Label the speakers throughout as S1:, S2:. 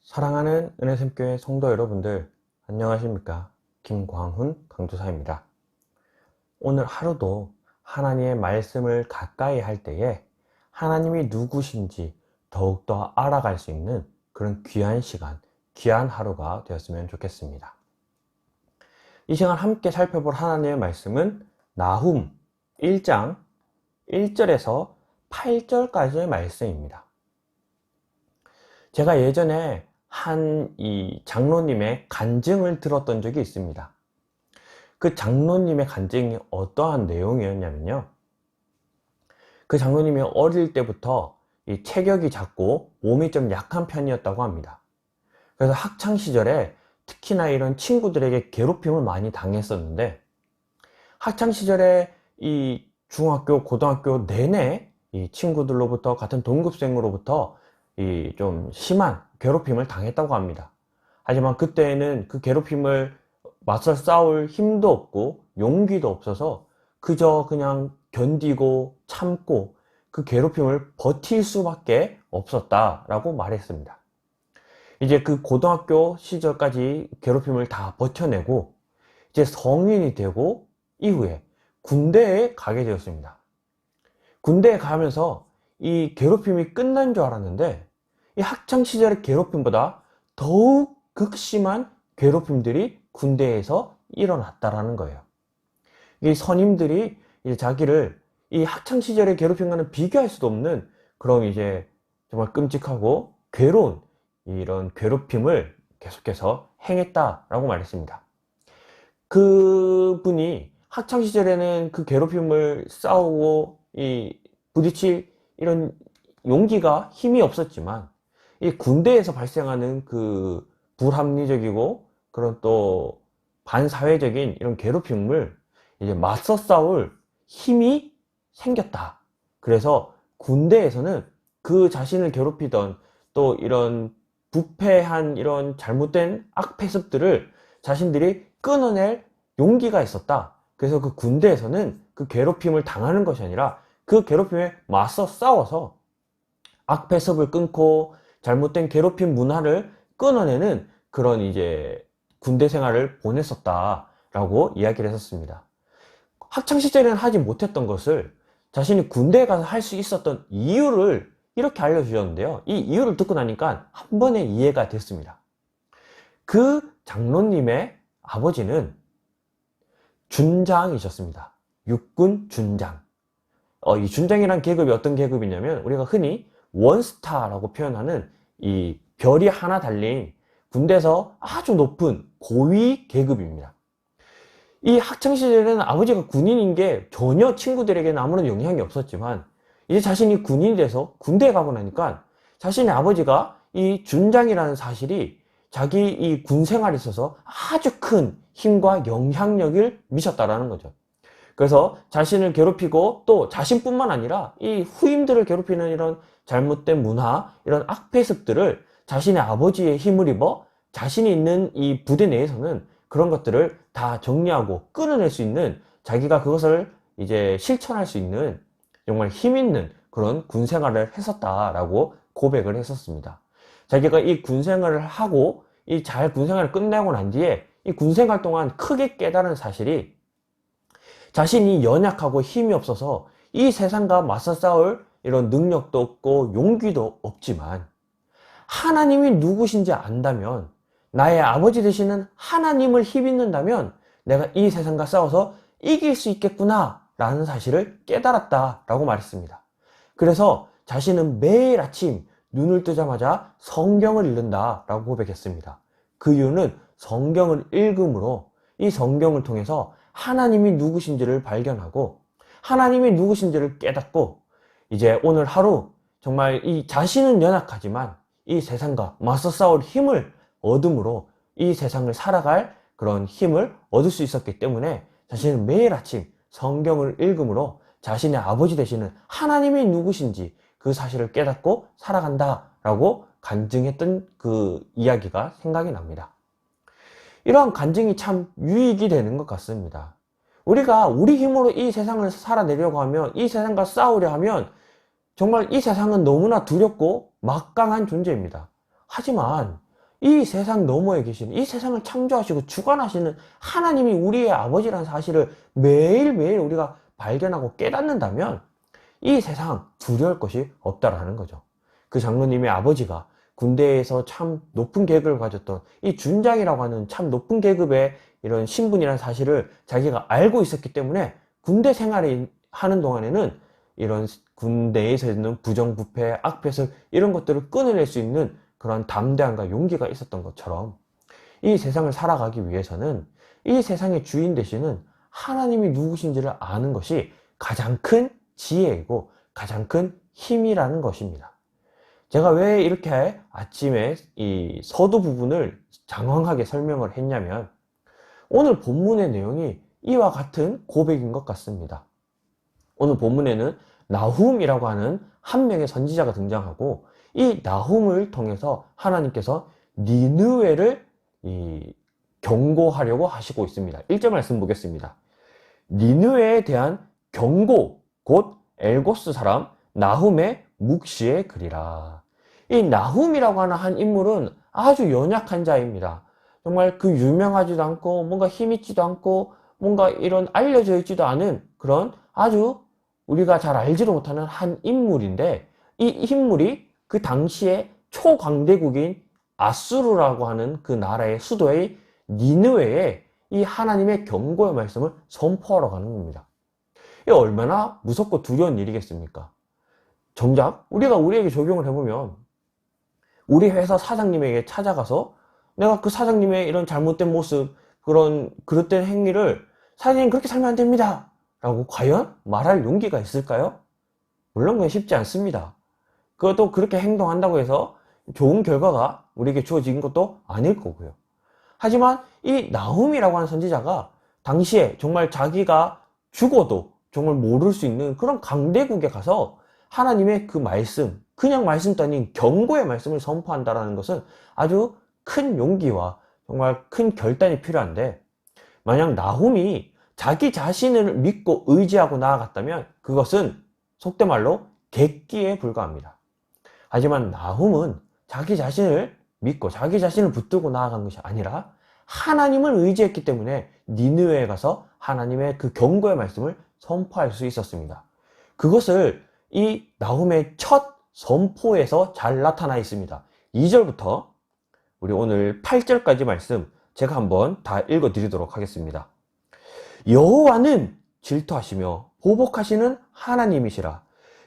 S1: 사랑하는 은혜샘교회 성도 여러분들, 안녕하십니까? 김광훈 강도사입니다. 오늘 하루도 하나님의 말씀을 가까이 할 때에 하나님이 누구신지 더욱더 알아갈 수 있는 그런 귀한 시간, 귀한 하루가 되었으면 좋겠습니다. 이 시간 함께 살펴볼 하나님의 말씀은 나훔 1장 1절에서 8절까지의 말씀입니다. 제가 예전에 이 장로님의 간증을 들었던 적이 있습니다. 그 장로님의 간증이 어떠한 내용이었냐면요. 그 장로님이 어릴 때부터 이 체격이 작고 몸이 좀 약한 편이었다고 합니다. 그래서 학창 시절에 특히나 이런 친구들에게 괴롭힘을 많이 당했었는데, 학창 시절에 이 중학교, 고등학교 내내 이 친구들로부터, 같은 동급생으로부터 이 좀 심한 괴롭힘을 당했다고 합니다. 하지만 그때에는 그 괴롭힘을 맞서 싸울 힘도 없고 용기도 없어서 그저 그냥 견디고 참고 그 괴롭힘을 버틸 수밖에 없었다라고 말했습니다. 이제 그 고등학교 시절까지 괴롭힘을 다 버텨내고 이제 성인이 되고 이후에 군대에 가게 되었습니다. 군대에 가면서 이 괴롭힘이 끝난 줄 알았는데, 이 학창시절의 괴롭힘보다 더욱 극심한 괴롭힘들이 군대에서 일어났다라는 거예요. 이 선임들이 이제 자기를 이 학창시절의 괴롭힘과는 비교할 수도 없는 그런 이제 정말 끔찍하고 괴로운 이런 괴롭힘을 계속해서 행했다라고 말했습니다. 그분이 학창시절에는 그 괴롭힘을 싸우고 부딪힐 이런 용기가 힘이 없었지만, 이 군대에서 발생하는 그 불합리적이고 그런 또 반사회적인 이런 괴롭힘을 이제 맞서 싸울 힘이 생겼다. 그래서 군대에서는 그 자신을 괴롭히던 또 이런 부패한 이런 잘못된 악패습들을 자신들이 끊어낼 용기가 있었다. 그래서 그 군대에서는 그 괴롭힘을 당하는 것이 아니라 그 괴롭힘에 맞서 싸워서 악패습을 끊고 잘못된 괴롭힘 문화를 끊어내는 그런 이제 군대 생활을 보냈었다라고 이야기를 했었습니다. 학창시절에는 하지 못했던 것을 자신이 군대에 가서 할 수 있었던 이유를 이렇게 알려주셨는데요. 이 이유를 듣고 나니까 한 번에 이해가 됐습니다. 그 장로님의 아버지는 준장이셨습니다. 육군 준장. 이 준장이란 계급이 어떤 계급이냐면, 우리가 흔히 원스타라고 표현하는 이 별이 하나 달린 군대에서 아주 높은 고위 계급입니다. 이 학창시절에는 아버지가 군인인 게 전혀 친구들에게는 아무런 영향이 없었지만, 이제 자신이 군인이 돼서 군대에 가고 나니까 자신의 아버지가 이 준장이라는 사실이 자기 이 군 생활에 있어서 아주 큰 힘과 영향력을 미쳤다라는 거죠. 그래서 자신을 괴롭히고 또 자신뿐만 아니라 이 후임들을 괴롭히는 이런 잘못된 문화, 이런 악패습들을 자신의 아버지의 힘을 입어 자신이 있는 이 부대 내에서는 그런 것들을 다 정리하고 끊어낼 수 있는, 자기가 그것을 이제 실천할 수 있는 정말 힘 있는 그런 군 생활을 했었다라고 고백을 했었습니다. 자기가 이 군 생활을 하고 이 잘 군 생활을 끝내고 난 뒤에 이 군 생활 동안 크게 깨달은 사실이, 자신이 연약하고 힘이 없어서 이 세상과 맞서 싸울 이런 능력도 없고 용기도 없지만, 하나님이 누구신지 안다면, 나의 아버지 되시는 하나님을 힘입는다면 내가 이 세상과 싸워서 이길 수 있겠구나 라는 사실을 깨달았다라고 말했습니다. 그래서 자신은 매일 아침 눈을 뜨자마자 성경을 읽는다 라고 고백했습니다. 그 이유는 성경을 읽음으로 이 성경을 통해서 하나님이 누구신지를 발견하고 하나님이 누구신지를 깨닫고, 이제 오늘 하루 정말 이 자신은 연약하지만 이 세상과 맞서 싸울 힘을 얻음으로 이 세상을 살아갈 그런 힘을 얻을 수 있었기 때문에, 자신은 매일 아침 성경을 읽음으로 자신의 아버지 되시는 하나님이 누구신지 그 사실을 깨닫고 살아간다라고 간증했던 그 이야기가 생각이 납니다. 이러한 간증이 참 유익이 되는 것 같습니다. 우리가 우리 힘으로 이 세상을 살아내려고 하면, 이 세상과 싸우려 하면 정말 이 세상은 너무나 두렵고 막강한 존재입니다. 하지만 이 세상 너머에 계시는, 이 세상을 창조하시고 주관하시는 하나님이 우리의 아버지라는 사실을 매일매일 우리가 발견하고 깨닫는다면 이 세상 두려울 것이 없다라는 거죠. 그 장로님의 아버지가 군대에서 참 높은 계급을 가졌던 이 준장이라고 하는 참 높은 계급의 이런 신분이라는 사실을 자기가 알고 있었기 때문에 군대 생활을 하는 동안에는 이런 군대에서 있는 부정부패, 악패설 이런 것들을 끊어낼 수 있는 그런 담대함과 용기가 있었던 것처럼 이 세상을 살아가기 위해서는 이 세상의 주인 되시는 하나님이 누구신지를 아는 것이 가장 큰 지혜이고 가장 큰 힘이라는 것입니다. 제가 왜 이렇게 아침에 이 서두 부분을 장황하게 설명을 했냐면 오늘 본문의 내용이 이와 같은 고백인 것 같습니다. 오늘 본문에는 나훔이라고 하는 한 명의 선지자가 등장하고 이 나훔을 통해서 하나님께서 니느웨를 경고하려고 하시고 있습니다. 1절 말씀 보겠습니다. 니느웨에 대한 경고, 곧 엘고스 사람 나훔의 묵시의 글이라. 이 나훔이라고 하는 한 인물은 아주 연약한 자입니다. 정말 그 유명하지도 않고 뭔가 힘있지도 않고 뭔가 이런 알려져 있지도 않은 그런 아주 우리가 잘 알지도 못하는 한 인물인데 이 인물이 그 당시에 초강대국인 아수르라고 하는 그 나라의 수도의 니느웨에 이 하나님의 경고의 말씀을 선포하러 가는 겁니다. 이게 얼마나 무섭고 두려운 일이겠습니까? 정작 우리가 우리에게 적용을 해보면 우리 회사 사장님에게 찾아가서 내가 그 사장님의 이런 잘못된 모습, 그런 그릇된 행위를 사장님 그렇게 살면 안 됩니다 라고 과연 말할 용기가 있을까요? 물론 그건 쉽지 않습니다. 그것도 그렇게 행동한다고 해서 좋은 결과가 우리에게 주어진 것도 아닐 거고요. 하지만 이 나훔이라고 하는 선지자가 당시에 정말 자기가 죽어도 정말 모를 수 있는 그런 강대국에 가서 하나님의 그 말씀, 그냥 말씀도 아닌 경고의 말씀을 선포한다는 것은 아주 큰 용기와 정말 큰 결단이 필요한데 만약 나훔이 자기 자신을 믿고 의지하고 나아갔다면 그것은 속된 말로 객기에 불과합니다. 하지만 나훔은 자기 자신을 믿고 자기 자신을 붙들고 나아간 것이 아니라 하나님을 의지했기 때문에 니느웨에 가서 하나님의 그 경고의 말씀을 선포할 수 있었습니다. 그것을 이 나훔의 첫 선포에서 잘 나타나 있습니다. 2절부터 우리 오늘 8절까지 말씀 제가 한번 다 읽어 드리도록 하겠습니다. 여호와는 질투하시며 보복하시는 하나님이시라.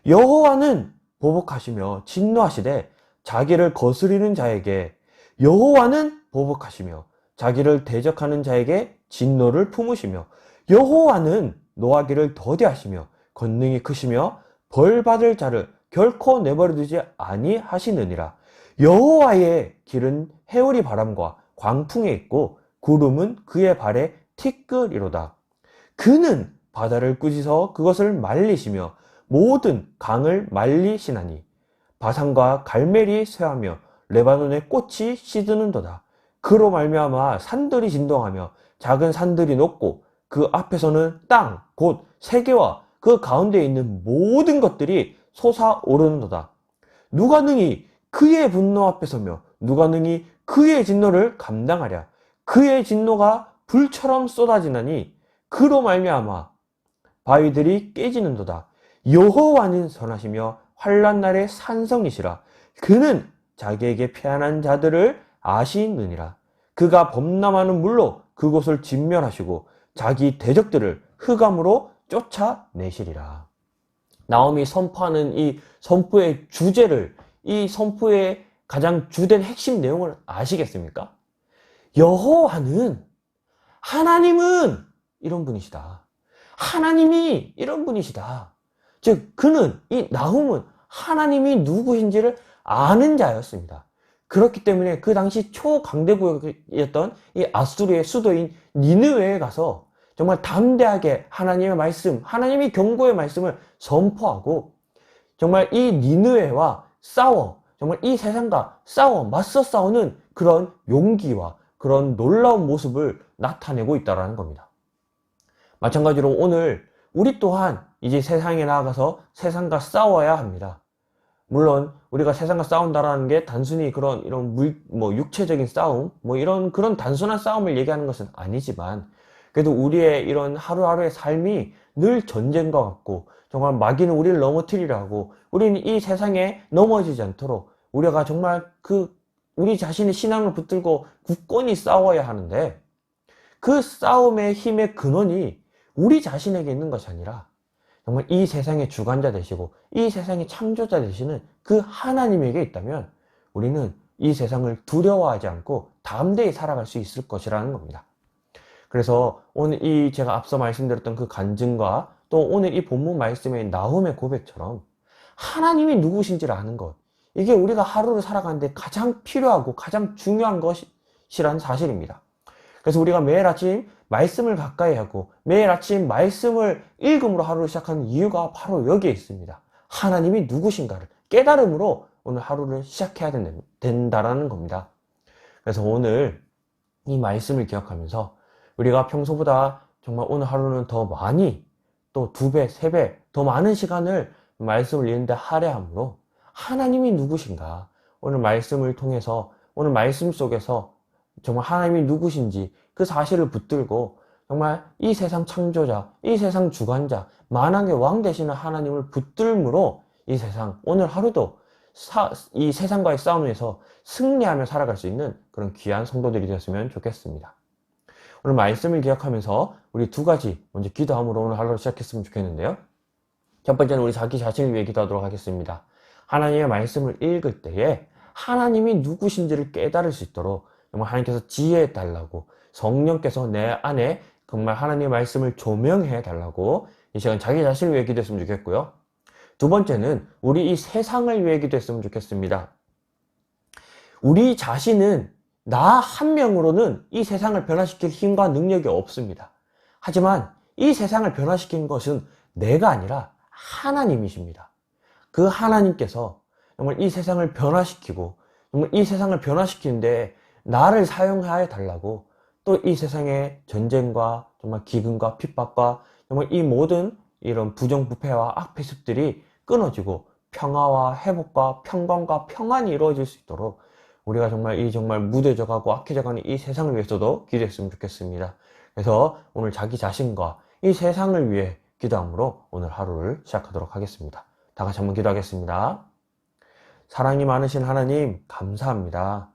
S1: 여호와는 보복하시며 진노하시되 자기를 거스리는 자에게, 여호와는 보복하시며 자기를 대적하는 자에게 진노를 품으시며 여호와는 노하기를 더디하시며 권능이 크시며 벌받을 자를 결코 내버려두지 아니하시느니라. 여호와의 길은 해오리 바람과 광풍에 있고 구름은 그의 발에 티끌이로다. 그는 바다를 꾸짖어 그것을 말리시며 모든 강을 말리시나니 바산과 갈멜이 쇠하며 레바논의 꽃이 시드는도다. 그로 말미암아 산들이 진동하며 작은 산들이 녹고 그 앞에서는 땅 곧 세계와 그 가운데 있는 모든 것들이 솟아오르는도다. 누가 능히 그의 분노 앞에 서며 누가 능히 그의 진노를 감당하랴. 그의 진노가 불처럼 쏟아지나니 그로 말미암아 바위들이 깨지는도다. 여호와는 선하시며 환난 날의 산성이시라. 그는 자기에게 피한한 자들을 아시느니라. 그가 범람하는 물로 그곳을 진멸하시고 자기 대적들을 흑암으로 쫓아내시리라. 나홈이 선포하는 이 선포의 주제를, 이 선포의 가장 주된 핵심 내용을 아시겠습니까? 여호와는, 하나님은 이런 분이시다. 하나님이 이런 분이시다. 즉 그는, 이 나훔은 하나님이 누구신지를 아는 자였습니다. 그렇기 때문에 그 당시 초강대국이었던 이 아수르의 수도인 니느웨에 가서 정말 담대하게 하나님의 말씀, 하나님이 경고의 말씀을 선포하고 정말 이 니느웨와 싸워, 정말 이 세상과 맞서 싸우는 그런 용기와 그런 놀라운 모습을 나타내고 있다는 겁니다. 마찬가지로 오늘 우리 또한 이제 세상에 나아가서 세상과 싸워야 합니다. 물론 우리가 세상과 싸운다라는 게 단순히 그런 이런 육체적인 싸움, 이런 그런 단순한 싸움을 얘기하는 것은 아니지만, 그래도 우리의 이런 하루하루의 삶이 늘 전쟁과 같고, 정말 마귀는 우리를 넘어뜨리려 하고, 우리는 이 세상에 넘어지지 않도록 우리가 정말 우리 자신의 신앙을 붙들고 굳건히 싸워야 하는데, 그 싸움의 힘의 근원이 우리 자신에게 있는 것이 아니라 정말 이 세상의 주관자 되시고 이 세상의 창조자 되시는 그 하나님에게 있다면, 우리는 이 세상을 두려워하지 않고 담대히 살아갈 수 있을 것이라는 겁니다. 그래서 오늘 제가 앞서 말씀드렸던 그 간증과 또 오늘 이 본문 말씀의 나훔의 고백처럼 하나님이 누구신지를 아는 것, 이게 우리가 하루를 살아가는데 가장 필요하고 가장 중요한 것이라는 사실입니다. 그래서 우리가 매일 아침 말씀을 가까이 하고 매일 아침 말씀을 읽음으로 하루를 시작하는 이유가 바로 여기에 있습니다. 하나님이 누구신가를 깨달음으로 오늘 하루를 시작해야 된다라는 겁니다. 그래서 오늘 이 말씀을 기억하면서 우리가 평소보다 정말 오늘 하루는 더 많이, 또 2배, 3배 더 많은 시간을 말씀을 읽는데 할애함으로 하나님이 누구신가, 오늘 말씀을 통해서, 오늘 말씀 속에서 정말 하나님이 누구신지 그 사실을 붙들고 정말 이 세상 창조자, 이 세상 주관자, 만왕의 왕 되시는 하나님을 붙들므로 이 세상, 오늘 하루도 이 세상과의 싸움에서 승리하며 살아갈 수 있는 그런 귀한 성도들이 되었으면 좋겠습니다. 오늘 말씀을 기억하면서 우리 2가지 먼저 기도함으로 오늘 하루를 시작했으면 좋겠는데요. 첫 번째는 우리 자기 자신을 위해 기도하도록 하겠습니다. 하나님의 말씀을 읽을 때에 하나님이 누구신지를 깨달을 수 있도록 정말 하나님께서 지혜해 달라고, 성령께서 내 안에 정말 하나님의 말씀을 조명해 달라고 이 시간 자기 자신을 위해 기도했으면 좋겠고요. 2번째는 우리 이 세상을 위해 기도했으면 좋겠습니다. 우리 자신은 나 한 명으로는 이 세상을 변화시킬 힘과 능력이 없습니다. 하지만 이 세상을 변화시키는 것은 내가 아니라 하나님이십니다. 그 하나님께서 정말 이 세상을 변화시키고 정말 이 세상을 변화시키는데 나를 사용하여 달라고, 또 이 세상의 전쟁과 정말 기근과 핍박과 정말 이 모든 이런 부정부패와 악패습들이 끊어지고 평화와 회복과 평강과 평안이 이루어질 수 있도록 우리가 정말 무뎌져가고 악해져가는 이 세상을 위해서도 기도했으면 좋겠습니다. 그래서 오늘 자기 자신과 이 세상을 위해 기도함으로 오늘 하루를 시작하도록 하겠습니다. 다 같이 한번 기도하겠습니다. 사랑이 많으신 하나님, 감사합니다.